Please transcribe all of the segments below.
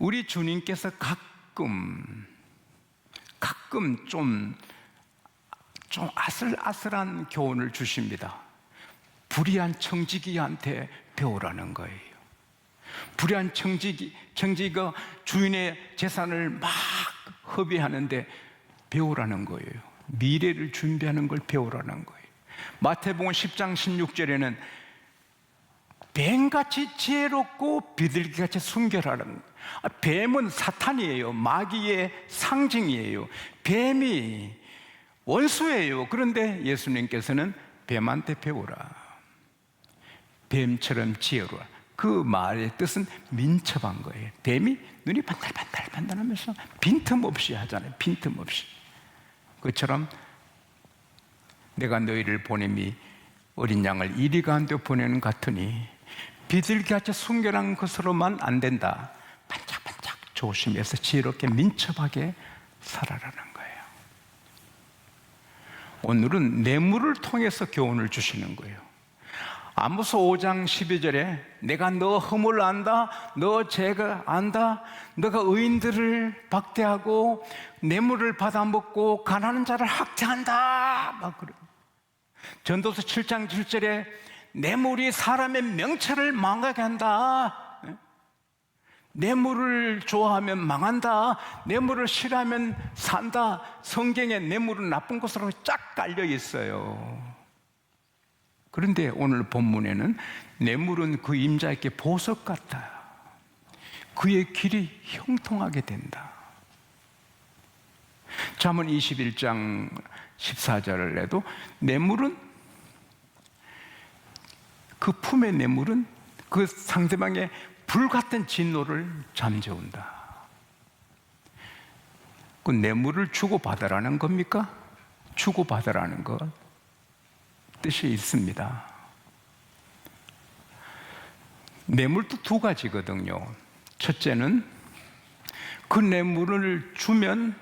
우리 주님께서 가끔 좀 아슬아슬한 교훈을 주십니다. 불의한 청지기한테 배우라는 거예요. 불의한 청지기가 주인의 재산을 막 허비하는데 배우라는 거예요. 미래를 준비하는 걸 배우라는 거예요. 마태복음 10장 16절에는 뱀같이 지혜롭고 비둘기같이 순결하라는, 뱀은 사탄이에요. 마귀의 상징이에요. 뱀이 원수예요. 그런데 예수님께서는 뱀한테 배우라. 뱀처럼 지혜로워. 그 말의 뜻은 민첩한 거예요. 뱀이 눈이 반달반달반달하면서 빈틈없이 하잖아요. 빈틈없이. 그처럼 내가 너희를 보냄이 어린 양을 이리 가운데 보내는 같으니 비둘기같이 순결한 것으로만 안 된다. 반짝반짝 조심해서 지혜롭게 민첩하게 살아라는 거예요. 오늘은 뇌물을 통해서 교훈을 주시는 거예요. 아모스 5장 12절에 내가 너 허물을 안다, 너 죄가 안다, 너가 의인들을 박대하고 뇌물을 받아먹고 가난한 자를 학대한다 막 그래요. 전도서 7장 7절에 뇌물이 사람의 명철을 망하게 한다. 뇌물을 좋아하면 망한다. 뇌물을 싫어하면 산다. 성경에 뇌물은 나쁜 것으로 쫙 깔려 있어요. 그런데 오늘 본문에는 뇌물은 그 임자에게 보석 같다. 그의 길이 형통하게 된다. 잠언 21장 14절을 해도 뇌물은, 그 품의 뇌물은 그 상대방의 불같은 진노를 잠재운다. 그 뇌물을 주고받으라는 겁니까? 주고받으라는 것 뜻이 있습니다. 뇌물도 두 가지거든요. 첫째는 그 뇌물을 주면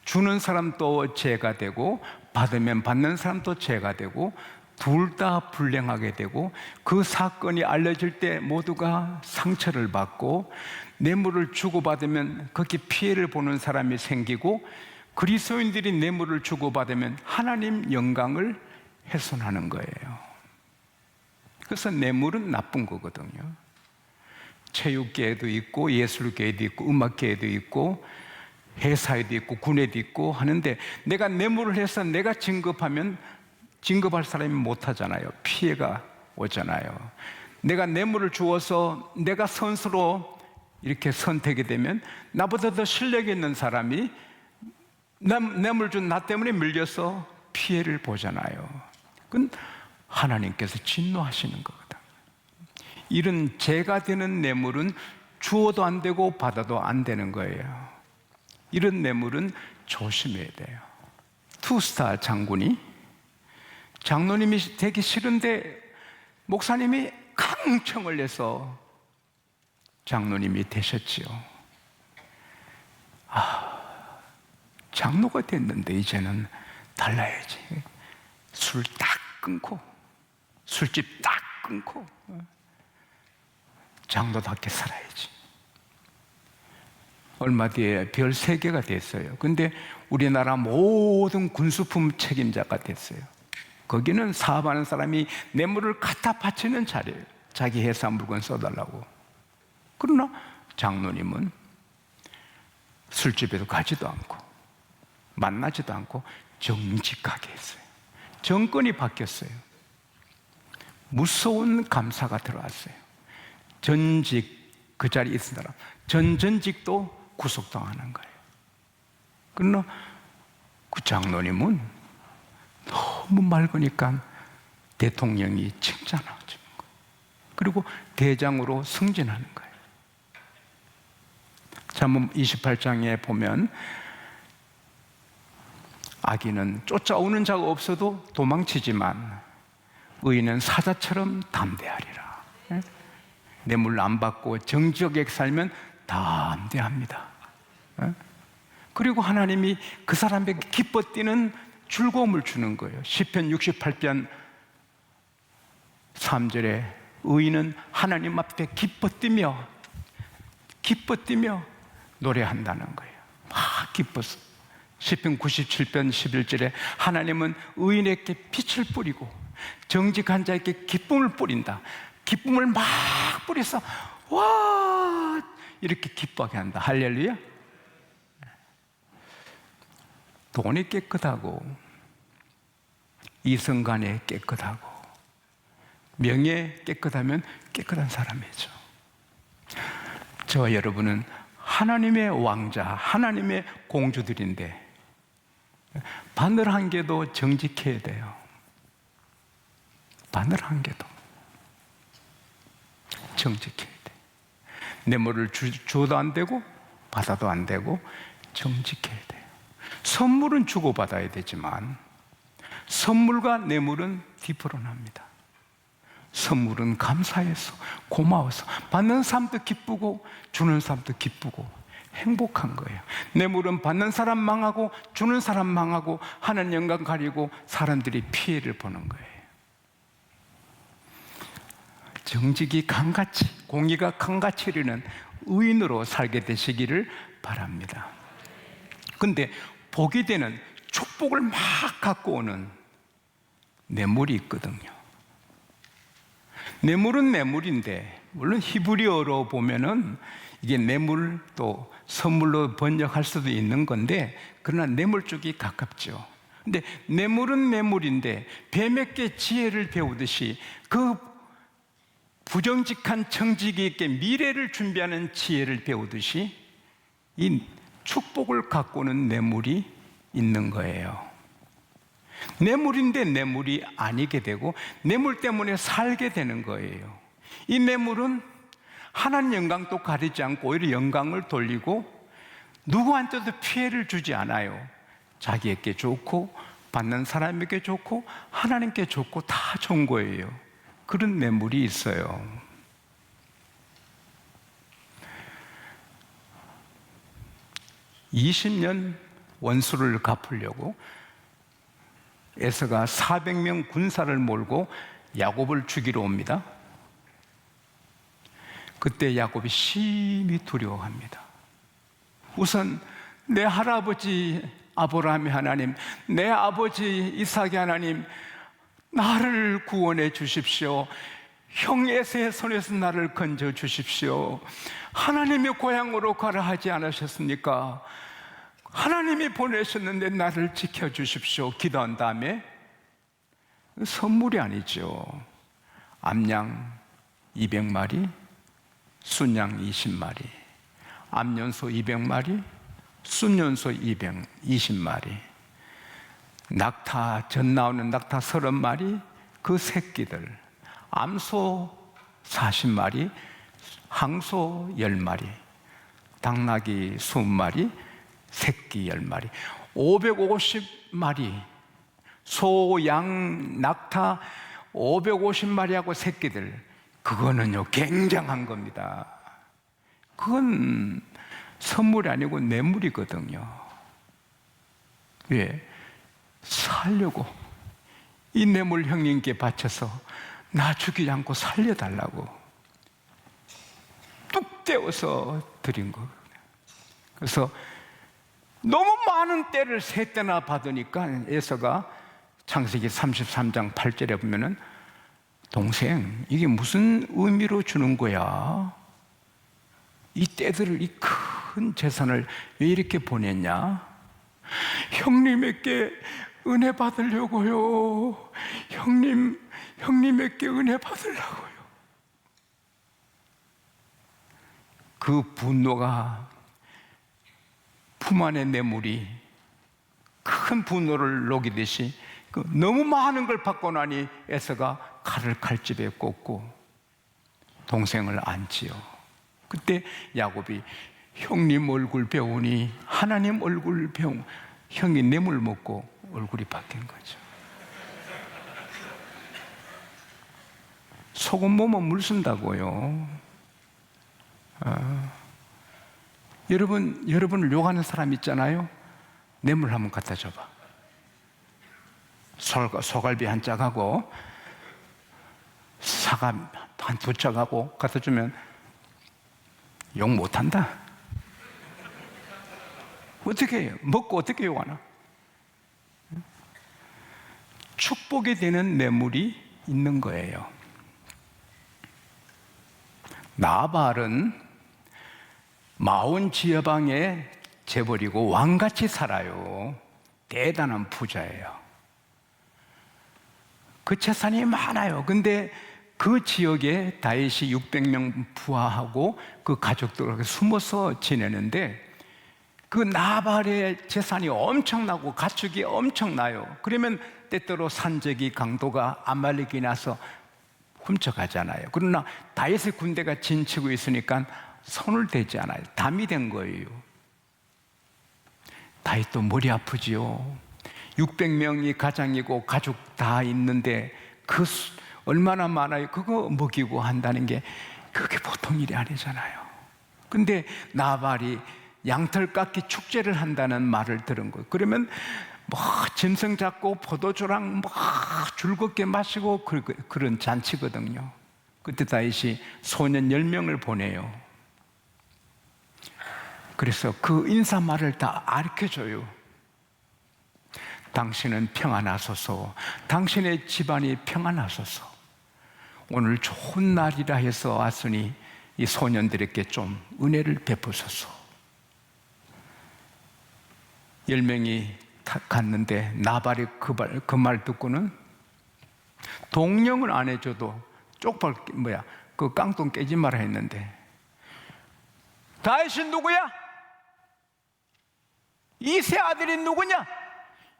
주는 사람도 죄가 되고 받으면 받는 사람도 죄가 되고 둘 다 불행하게 되고 그 사건이 알려질 때 모두가 상처를 받고 뇌물을 주고받으면 거기에 피해를 보는 사람이 생기고 그리스도인들이 뇌물을 주고받으면 하나님 영광을 훼손하는 거예요. 그래서 뇌물은 나쁜 거거든요. 체육계에도 있고 예술계에도 있고 음악계에도 있고 회사에도 있고 군에도 있고 하는데 내가 뇌물을 해서 내가 진급하면 진급할 사람이 못하잖아요. 피해가 오잖아요. 내가 뇌물을 주어서 내가 선수로 이렇게 선택이 되면 나보다 더 실력이 있는 사람이 뇌물 준 나 때문에 밀려서 피해를 보잖아요. 그건 하나님께서 진노하시는 거거든. 이런 죄가 되는 뇌물은 주어도 안 되고 받아도 안 되는 거예요. 이런 뇌물은 조심해야 돼요. 투스타 장로님이 되기 싫은데 목사님이 강청을 내서 장로님이 되셨지요. 장로가 됐는데 이제는 달라야지. 술 딱 끊고 술집 딱 끊고 장로답게 살아야지. 얼마 뒤에 별 3개가 됐어요. 근데 우리나라 모든 군수품 책임자가 됐어요. 거기는 사업하는 사람이 뇌물을 갖다 바치는 자리예요. 자기 회사 물건 써달라고. 그러나 장로님은 술집에도 가지도 않고 만나지도 않고 정직하게 했어요. 정권이 바뀌었어요. 무서운 감사가 들어왔어요. 전직, 그 자리에 있은 사람 전직도 구속당하는 거예요. 그러나 그 장로님은 너무 맑으니까 대통령이 칭찬하는 거예요. 그리고 대장으로 승진하는 거예요. 잠언 28장에 보면 악인은 쫓아오는 자가 없어도 도망치지만 의인은 사자처럼 담대하리라. 뇌물 안 받고 정직하게 살면 담대합니다. 그리고 하나님이 그 사람에게 기뻐 뛰는 즐거움을 주는 거예요. 시편 68편 3절에 의인은 하나님 앞에 기뻐 뛰며 노래한다는 거예요. 막 기뻐서. 시편 97편 11절에 하나님은 의인에게 빛을 뿌리고 정직한 자에게 기쁨을 뿌린다. 기쁨을 막 뿌려서 와 이렇게 기뻐하게 한다. 할렐루야. 돈이 깨끗하고 이성간에 깨끗하고 명예 깨끗하면 깨끗한 사람이죠. 저와 여러분은 하나님의 왕자, 하나님의 공주들인데 바늘 한 개도 정직해야 돼요. 바늘 한 개도 정직해야 돼. 뇌물을 줘도 안 되고 받아도 안 되고 정직해야 돼요. 선물은 주고받아야 되지만 선물과 뇌물은 디퍼런합니다. 선물은 감사해서 고마워서 받는 사람도 기쁘고 주는 사람도 기쁘고 행복한 거예요. 뇌물은 받는 사람 망하고 주는 사람 망하고 하는 영광 가리고 사람들이 피해를 보는 거예요. 정직이 강같이 공의가 강같이 이르는 의인으로 살게 되시기를 바랍니다. 근데 복이 되는 축복을 막 갖고 오는 뇌물이 있거든요. 뇌물은 뇌물인데 물론 히브리어로 보면은 이게 뇌물 또 선물로 번역할 수도 있는 건데 그러나 뇌물 쪽이 가깝죠. 근데 뇌물은 뇌물인데 뱀에게 지혜를 배우듯이 그 부정직한 청지기에게 미래를 준비하는 지혜를 배우듯이 이 축복을 갖고 오는 뇌물이 있는 거예요. 뇌물인데 뇌물이 아니게 되고 뇌물 때문에 살게 되는 거예요. 이 뇌물은 하나님 영광도 가리지 않고 오히려 영광을 돌리고 누구한테도 피해를 주지 않아요. 자기에게 좋고 받는 사람에게 좋고 하나님께 좋고 다 좋은 거예요. 그런 뇌물이 있어요. (20년) 원수를 갚으려고 에서가 400명 군사를 몰고 야곱을 죽이러 옵니다. 그때 야곱이 심히 두려워합니다. 우선 내 할아버지 아브라함의 하나님, 내 아버지 이삭의 하나님, 나를 구원해 주십시오. 형 에서의 손에서 나를 건져 주십시오. 하나님의 고향으로 가라 하지 않으셨습니까? 하나님이 보내셨는데 나를 지켜주십시오. 기도한 다음에 선물이 아니죠. 암양 200마리, 순양 20마리, 암연소 200마리, 순연소 220마리, 낙타, 전 나오는 낙타 30마리, 그 새끼들, 암소 40마리, 항소 10마리, 당나귀 20마리, 새끼 10마리, 550마리, 소, 양, 낙타 550마리하고 새끼들, 그거는요 굉장한 겁니다. 그건 선물이 아니고 뇌물이거든요. 왜? 살려고 이 뇌물 형님께 바쳐서 나 죽이지 않고 살려달라고 뚝 떼어서 드린 거거든요. 그래서 너무 많은 때를 3때나 받으니까 에서가 창세기 33장 8절에 보면은 동생, 이게 무슨 의미로 주는 거야? 이 때들을, 이 큰 재산을 왜 이렇게 보냈냐? 형님에게 은혜 받으려고요. 형님에게 은혜 받으려고요. 그 분노가 품 안의 뇌물이 큰 분노를 녹이듯이 너무 많은 걸 받고 나니 에서가 칼을 칼집에 꽂고 동생을 안지요. 그때 야곱이 형님 얼굴 배우니 하나님 얼굴 배우, 형이 뇌물 먹고 얼굴이 바뀐 거죠. 소금 보면 물 쓴다고요. 여러분을 욕하는 사람 있잖아요. 뇌물 한번 갖다 줘봐. 소갈비 한 짝하고 사과 한 2짝하고 갖다 주면 욕 못한다. 어떻게 해요? 먹고 어떻게 요하나? 축복이 되는 뇌물이 있는 거예요. 나발은 마온 지여방에 재벌이고 왕같이 살아요. 대단한 부자예요. 그 재산이 많아요. 근데 그 지역에 다윗이 600명 부하하고 그 가족들과 숨어서 지내는데, 그 나발의 재산이 엄청나고 가축이 엄청나요. 그러면 때때로 산적이 강도가 아말렉이 나서 훔쳐가잖아요. 그러나 다윗의 군대가 진치고 있으니까 손을 대지 않아요. 담이 된 거예요. 다윗도 머리 아프지요. 600명이 가장이고 가족 다 있는데 그 얼마나 많아요. 그거 먹이고 한다는 게 그게 보통 일이 아니잖아요. 근데 나발이 양털 깎기 축제를 한다는 말을 들은 거예요. 그러면 뭐 짐승 잡고 포도주랑 뭐 즐겁게 마시고 그런 잔치거든요. 그때 다윗이 소년 10명을 보내요. 그래서 그 인사말을 다 가르쳐줘요. 당신은 평안하소서, 당신의 집안이 평안하소서, 오늘 좋은 날이라 해서 왔으니 이 소년들에게 좀 은혜를 베푸소서. 10명이 갔는데 나발이 그 말 듣고는 동령을 안 해줘도 쪽팔 그 깡통 깨지 마라 했는데, 다윗이 누구야? 이 세 아들이 누구냐?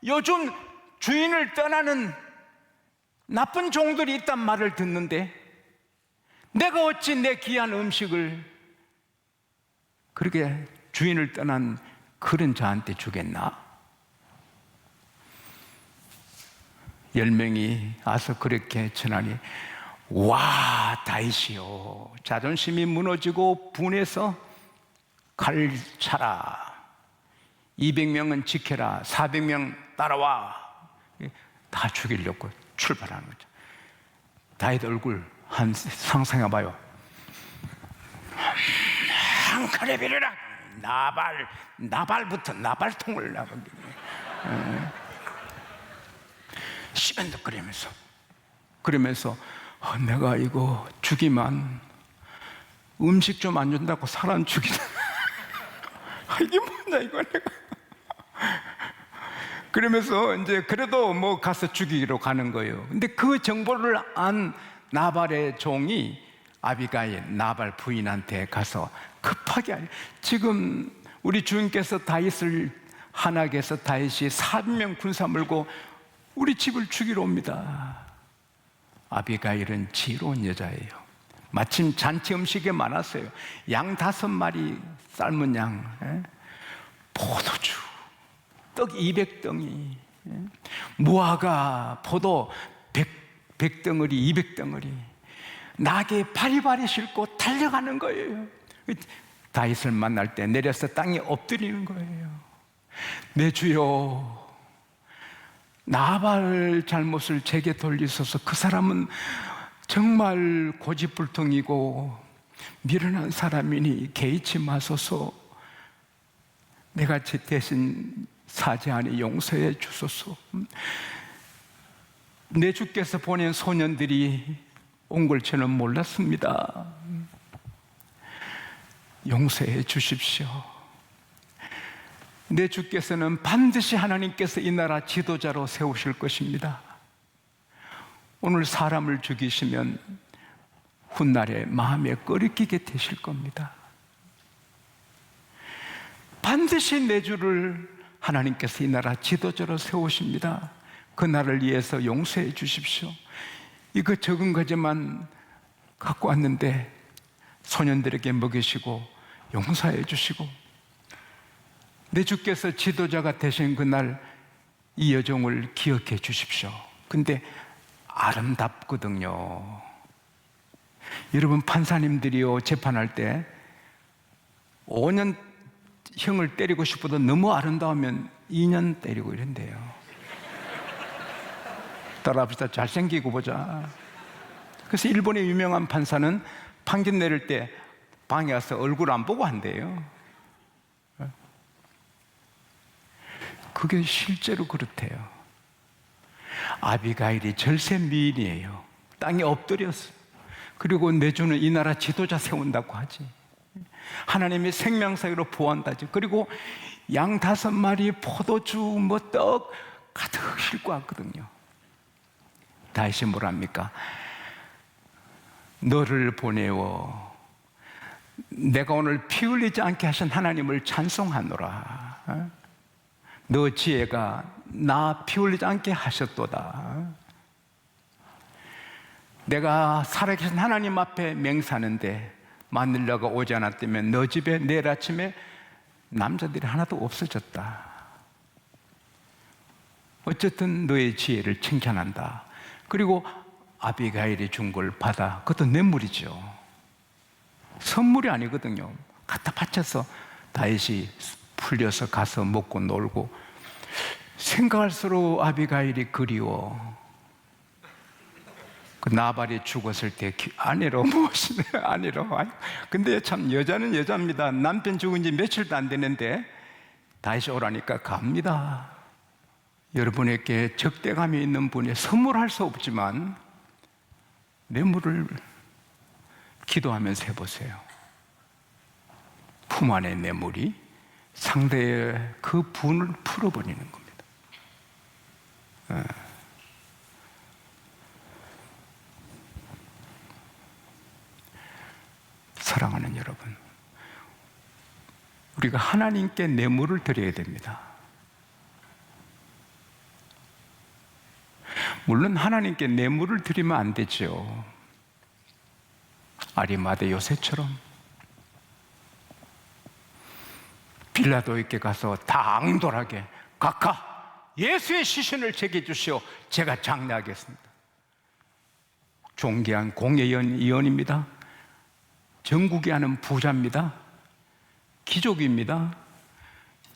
요즘 주인을 떠나는 나쁜 종들이 있단 말을 듣는데 내가 어찌 내 귀한 음식을 그렇게 주인을 떠난 그런 자한테 주겠나? 10명이 와서 그렇게 전하니, 와, 다윗이요, 자존심이 무너지고 분해서 칼 차라, 200명은 지켜라, 400명 따라와, 다 죽이려고 출발하는 거죠. 다윗 얼굴 한 상상해봐요. 한 칼에 비려라, 나발부터 나발통을 나가게 그러면서 내가 이거 죽이면 음식 좀 안 준다고 사람 죽이다. 이게 뭐냐 이거 내가. 그러면서 이제 그래도 뭐 가서 죽이기로 가는 거예요. 근데 그 정보를 안 나발의 종이 아비가일, 나발 부인한테 가서 급하게, 지금 우리 주인께서 다윗을 한악에서 다윗이 400명 군사 몰고 우리 집을 죽이러 옵니다. 아비가일은 지혜로운 여자예요. 마침 잔치 음식이 많았어요. 양 5마리, 삶은 양, 포도주, 떡 200덩이, 무화과, 포도 100덩어리, 200덩어리, 나귀 바리바리 싣고 달려가는 거예요. 다윗을 만날 때 내려서 땅에 엎드리는 거예요. 내 주여, 나발 잘못을 제게 돌리소서. 그 사람은 정말 고집불통이고 미련한 사람이니 개의치 마소서. 내가 제 대신 사죄하니 용서해 주소서. 내 주께서 보낸 소년들이 온 걸 저는 몰랐습니다. 용서해 주십시오. 내 주께서는 반드시 하나님께서 이 나라 지도자로 세우실 것입니다. 오늘 사람을 죽이시면 훗날에 마음에 꺼리끼게 되실 겁니다. 반드시 내 주를 하나님께서 이 나라 지도자로 세우십니다. 그 나라를 위해서 용서해 주십시오. 이거 적은 거지만 갖고 왔는데 소년들에게 먹이시고 용서해 주시고, 내 주께서 지도자가 되신 그날 이 여종을 기억해 주십시오. 근데 아름답거든요. 여러분, 판사님들이요, 재판할 때 5년 형을 때리고 싶어도 너무 아름다우면 2년 때리고 이런대요. 따라합시다. 잘생기고 보자. 그래서 일본의 유명한 판사는 판결 내릴 때 방에 가서 얼굴 안 보고 한대요. 그게 실제로 그렇대요. 아비가일이 절세 미인이에요. 땅에 엎드렸어요. 그리고 내주는 이 나라 지도자 세운다고 하지. 하나님이 생명사기로 보호한다지. 그리고 양 5마리, 포도주, 떡 가득 싣고 왔거든요. 다시 뭐랍니까? 너를 보내어 내가 오늘 피 흘리지 않게 하신 하나님을 찬송하노라. 너 지혜가 나 피 흘리지 않게 하셨도다. 내가 살아계신 하나님 앞에 맹세하는데 만일 너가 오지 않았다면 너 집에 내일 아침에 남자들이 하나도 없어졌다. 어쨌든 너의 지혜를 칭찬한다. 그리고 아비가일이 준 걸 받아. 그것도 뇌물이죠. 선물이 아니거든요. 갖다 바쳐서 다윗이 풀려서 가서 먹고 놀고. 생각할수록 아비가일이 그리워. 그 나발이 죽었을 때 아내로 무엇이네, 아내로. 근데 참 여자는 여자입니다. 남편 죽은 지 며칠도 안 되는데 다시 오라니까 갑니다. 여러분에게 적대감이 있는 분이 선물할 수 없지만 뇌물을 기도하면서 해보세요. 품 안의 뇌물이 상대의 그 분을 풀어버리는 겁니다. 사랑하는 여러분, 우리가 하나님께 뇌물을 드려야 됩니다. 물론 하나님께 뇌물을 드리면 안 되죠. 아리마대 요새처럼 빌라도에게 가서 당돌하게 각하 예수의 시신을 제게 주시오. 제가 장례하겠습니다. 존귀한 공예의원입니다. 전국이 아는 부자입니다. 귀족입니다.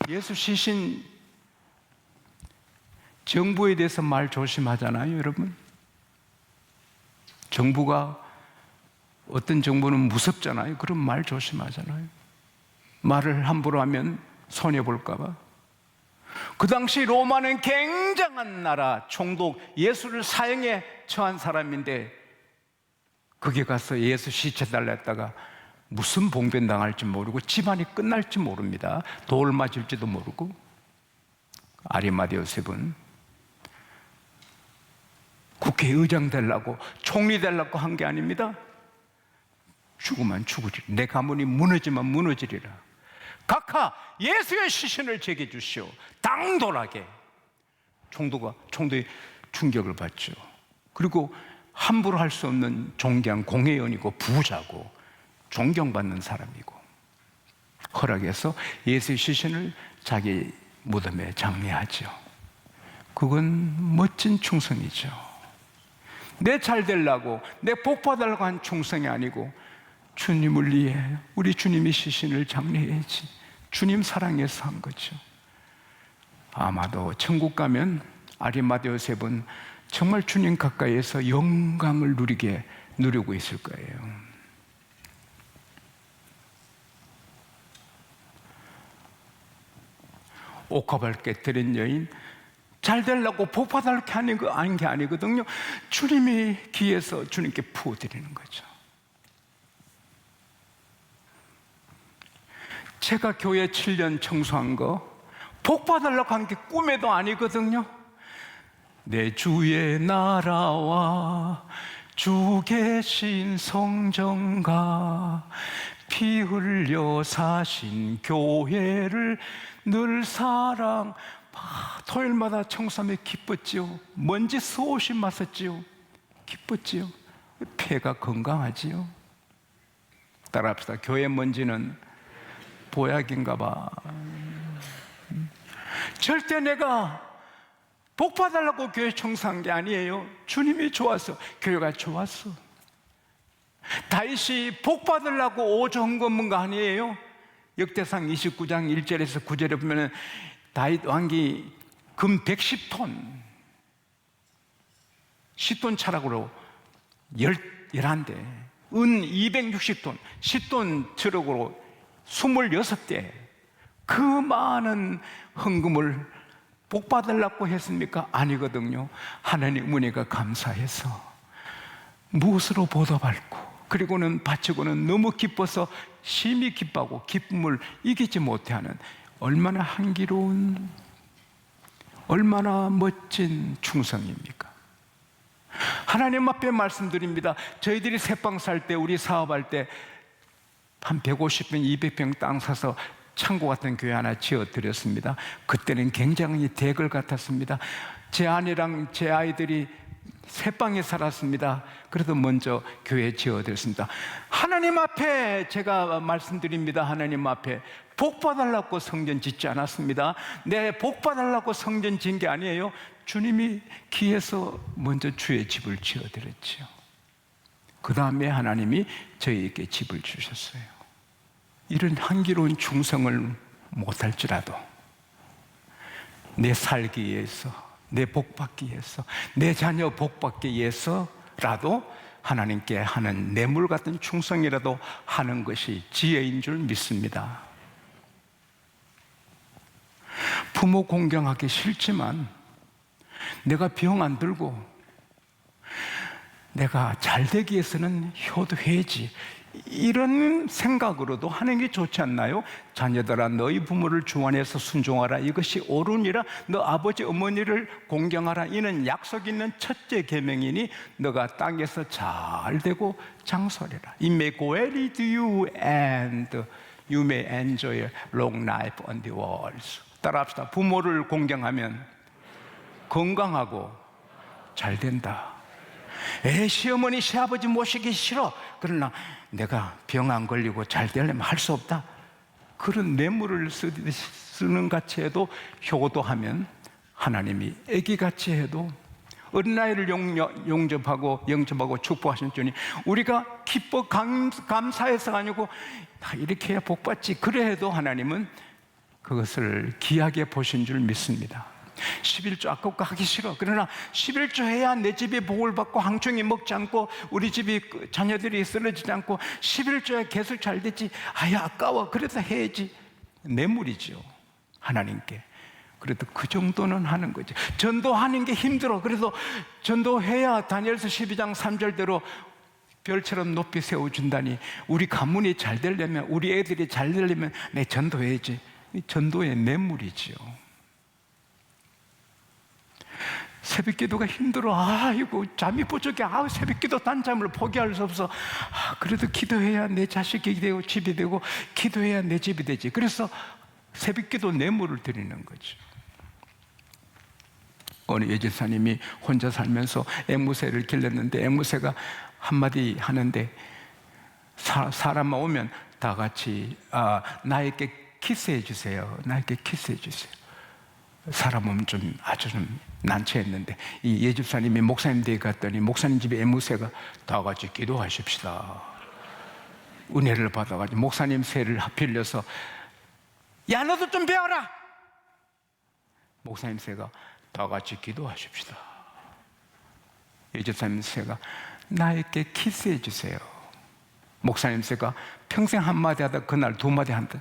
예수 시신 정부에 대해서 말 조심하잖아요, 여러분. 정부가 어떤 정부는 무섭잖아요. 그럼 말 조심하잖아요. 말을 함부로 하면 손해볼까 봐. 그 당시 로마는 굉장한 나라, 총독, 예수를 사형에 처한 사람인데 거기 가서 예수 시체 달라 했다가 무슨 봉변 당할지 모르고 집안이 끝날지 모릅니다. 돌 맞을지도 모르고. 아리마대 요셉은 국회의장 되려고, 총리 되려고 한 게 아닙니다. 죽으면 죽으리라. 내 가문이 무너지면 무너지리라. 각하 예수의 시신을 제게 주시오. 당돌하게. 총독이 충격을 받죠. 그리고 함부로 할 수 없는 존귀한 공회의원이고 부자고 존경받는 사람이고 허락해서 예수의 시신을 자기 무덤에 장례하죠. 그건 멋진 충성이죠. 내 잘 되려고, 내 복 받으려고 한 충성이 아니고 주님을 위해 우리 주님의 시신을 장례해야지. 주님 사랑해서 한 거죠. 아마도 천국 가면 아리마대 요셉은 정말 주님 가까이에서 영광을 누리고 있을 거예요. 옥합을 깨뜨린 여인, 잘 되려고 복 받으려고 하는 게 아니거든요. 주님이 귀에서 주님께 부어드리는 거죠. 제가 교회 7년 청소한 거 복 받으려고 한 게 꿈에도 아니거든요. 내 주의 나라와 주 계신 성전과 피 흘려 사신 교회를 늘 사랑. 토요일마다 청소하며 기뻤지요. 먼지 수없이 맞았지요. 기뻤지요. 폐가 건강하지요. 따라합시다. 교회 먼지는 보약인가 봐. 절대 내가 복 받으려고 교회 청소한 게 아니에요. 주님이 좋아서, 교회가 좋았어. 다윗이 복 받으려고 오종 건문 거 아니에요. 역대상 29장 1절에서 9절에 보면 다윗 왕이 금 110톤, 10톤 차락으로 11대, 은 260톤, 10톤 트럭으로 26대, 그 많은 헌금을 복 받으려고 했습니까? 아니거든요. 하나님 은혜가 감사해서 무엇으로 보답할고, 그리고는 바치고는 너무 기뻐서 심히 기뻐하고 기쁨을 이기지 못해하는, 얼마나 향기로운, 얼마나 멋진 충성입니까? 하나님 앞에 말씀드립니다. 저희들이 새빵 살 때, 우리 사업할 때 한 150평, 200평 땅 사서 창고 같은 교회 하나 지어드렸습니다. 그때는 굉장히 대걸 같았습니다. 제 아내랑 제 아이들이 새빵에 살았습니다. 그래도 먼저 교회 지어드렸습니다. 하나님 앞에 제가 말씀드립니다. 하나님 앞에 복 받으려고 성전 짓지 않았습니다. 내 복 받으려고 성전 지은 게 아니에요. 주님이 기에서 먼저 주의 집을 지어드렸죠. 그 다음에 하나님이 저희에게 집을 주셨어요. 이런 향기로운 충성을 못할지라도 내 살기 위해서, 내 복받기 위해서, 내 자녀 복받기 위해서라도 하나님께 하는 뇌물 같은 충성이라도 하는 것이 지혜인 줄 믿습니다. 부모 공경하기 싫지만 내가 병 안 들고 내가 잘 되기 위해서는 효도해야지, 이런 생각으로도 하는 게 좋지 않나요? 자녀들아, 너희 부모를 주 안에서 순종하라. 이것이 옳으니라. 너 아버지 어머니를 공경하라. 이는 약속 있는 첫째 계명이니 너가 땅에서 잘 되고 장수하리라. It may go well with you and you may enjoy a long life on the world. 따라합시다. 부모를 공경하면 건강하고 잘 된다. 시어머니 시아버지 모시기 싫어. 그러나 내가 병 안 걸리고 잘 되려면 할 수 없다. 그런 뇌물을 쓰는 같이 해도, 효도하면 하나님이 애기같이 해도, 어린아이를 영접하고 축복하신 주님, 우리가 기뻐 감사해서가 아니고 이렇게 해야 복받지, 그래 해도 하나님은 그것을 귀하게 보신 줄 믿습니다. 11조 아깝고 하기 싫어. 그러나 11조 해야 내 집이 복을 받고 항충이 먹지 않고 우리 집이 자녀들이 쓰러지지 않고 11조에 계속 잘 되지. 아야 아까워. 그래도 해야지. 뇌물이죠, 하나님께. 그래도 그 정도는 하는 거죠. 전도하는 게 힘들어. 그래도 전도해야 다니엘서 12장 3절대로 별처럼 높이 세워준다니, 우리 가문이 잘 되려면, 우리 애들이 잘 되려면 내 전도해야지. 전도의 뇌물이지요. 새벽기도가 힘들어. 아이고 잠이 부족해. 새벽기도 단잠을 포기할 수 없어. 그래도 기도해야 내 자식이 되고 집이 되고, 기도해야 내 집이 되지. 그래서 새벽기도 뇌물을 드리는 거죠. 어느 예지사님이 혼자 살면서 앵무새를 길렀는데, 앵무새가 한마디 하는데 사람만 오면 다 같이 나에게 키스해 주세요. 나에게 키스해 주세요. 사람 오면 아주 좀 난처했는데, 이 예집사님이 목사님 댁에 갔더니 목사님 집에 앵무새가 다 같이 기도하십시다. 은혜를 받아가지고 목사님 새를 빌려서, 야 너도 좀 배워라. 목사님 새가 다 같이 기도하십시다. 예집사님 새가 나에게 키스해 주세요. 목사님 새가 평생 한마디 하다 그날 두마디 한다.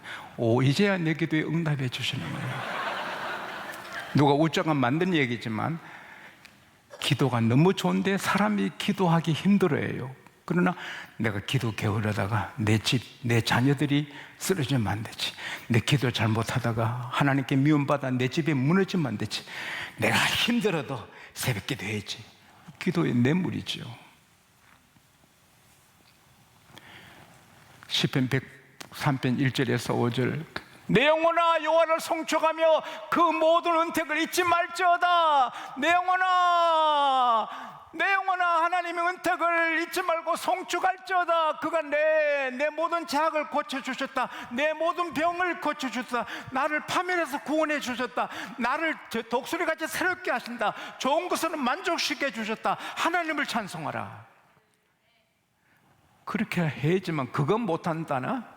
이제야 내 기도에 응답해 주시는 거예요. 누가 웃자가 만든 얘기지만 기도가 너무 좋은데 사람이 기도하기 힘들어해요. 그러나 내가 기도 게으르다가 내 집, 내 자녀들이 쓰러지면 안 되지. 내 기도 잘못하다가 하나님께 미움받아 내 집이 무너지면 안 되지. 내가 힘들어도 새벽 기도해야지. 기도의 뇌물이죠. 시편 103편 1절에서 5절, 내 영혼아 여호와를 송축하며 그 모든 은택을 잊지 말지어다. 내 영혼아 하나님의 은택을 잊지 말고 송축할지어다. 그가 내 모든 죄악을 고쳐주셨다. 내 모든 병을 고쳐주셨다. 나를 파멸해서 구원해 주셨다. 나를 독수리같이 새롭게 하신다. 좋은 것으로 만족시켜 주셨다. 하나님을 찬송하라. 그렇게 해야지만, 그건 못한다나?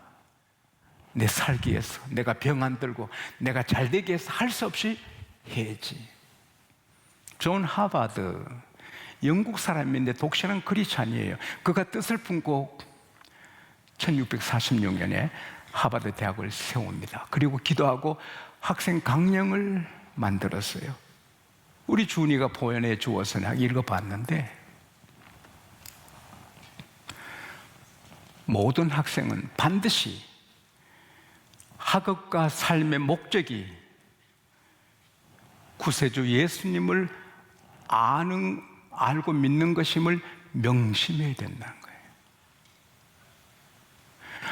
내 살기 위해서, 내가 병 안 들고 내가 잘 되기 위해서 할 수 없이 해야지. 존 하버드, 영국 사람인데 독실한 크리스찬이에요. 그가 뜻을 품고 1646년에 하버드 대학을 세웁니다. 그리고 기도하고 학생 강령을 만들었어요. 우리 준이가 보현해 주어서 내가 읽어봤는데, 모든 학생은 반드시 학업과 삶의 목적이 구세주 예수님을 알고 믿는 것임을 명심해야 된다는 거예요.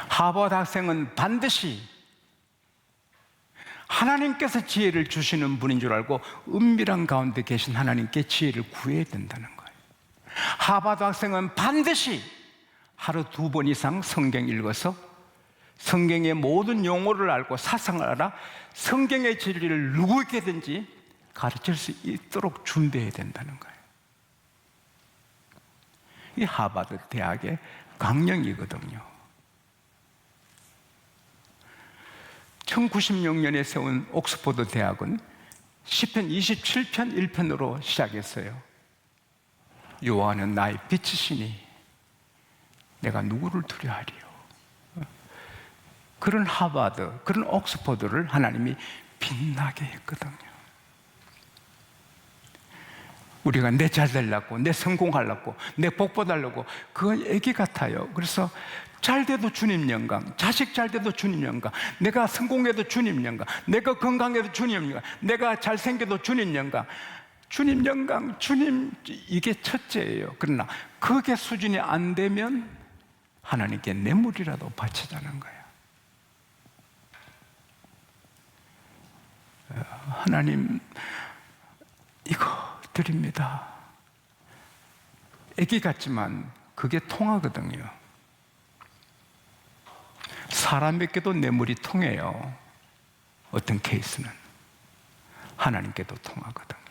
하버드 학생은 반드시 하나님께서 지혜를 주시는 분인 줄 알고 은밀한 가운데 계신 하나님께 지혜를 구해야 된다는 거예요. 하버드 학생은 반드시 하루 2번 이상 성경 읽어서 성경의 모든 용어를 알고 사상을 알아 성경의 진리를 누구에게든지 가르칠 수 있도록 준비해야 된다는 거예요. 이 하버드 대학의 강령이거든요. 1096년에 세운 옥스퍼드 대학은 시편 27편 1편으로 시작했어요. 여호와는 나의 빛이시니 내가 누구를 두려워하리요. 그런 하버드, 그런 옥스퍼드를 하나님이 빛나게 했거든요. 우리가 내 잘 되려고, 내 성공하려고, 내 복 받으려고, 그건 애기 같아요. 그래서 잘 돼도 주님 영광, 자식 잘 돼도 주님 영광, 내가 성공해도 주님 영광, 내가 건강해도 주님 영광, 내가 잘생겨도 주님 영광, 주님 영광, 주님, 이게 첫째예요. 그러나 그게 수준이 안 되면 하나님께 뇌물이라도 바치자는 거예요. 하나님, 이거 드립니다. 애기 같지만 그게 통하거든요. 사람에게도 뇌물이 통해요. 어떤 케이스는 하나님께도 통하거든요.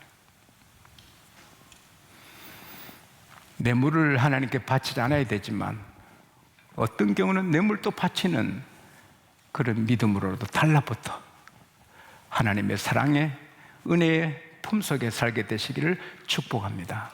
뇌물을 하나님께 바치지 않아야 되지만 어떤 경우는 뇌물도 바치는 그런 믿음으로도 달라붙어 하나님의 사랑의 은혜의 품속에 살게 되시기를 축복합니다.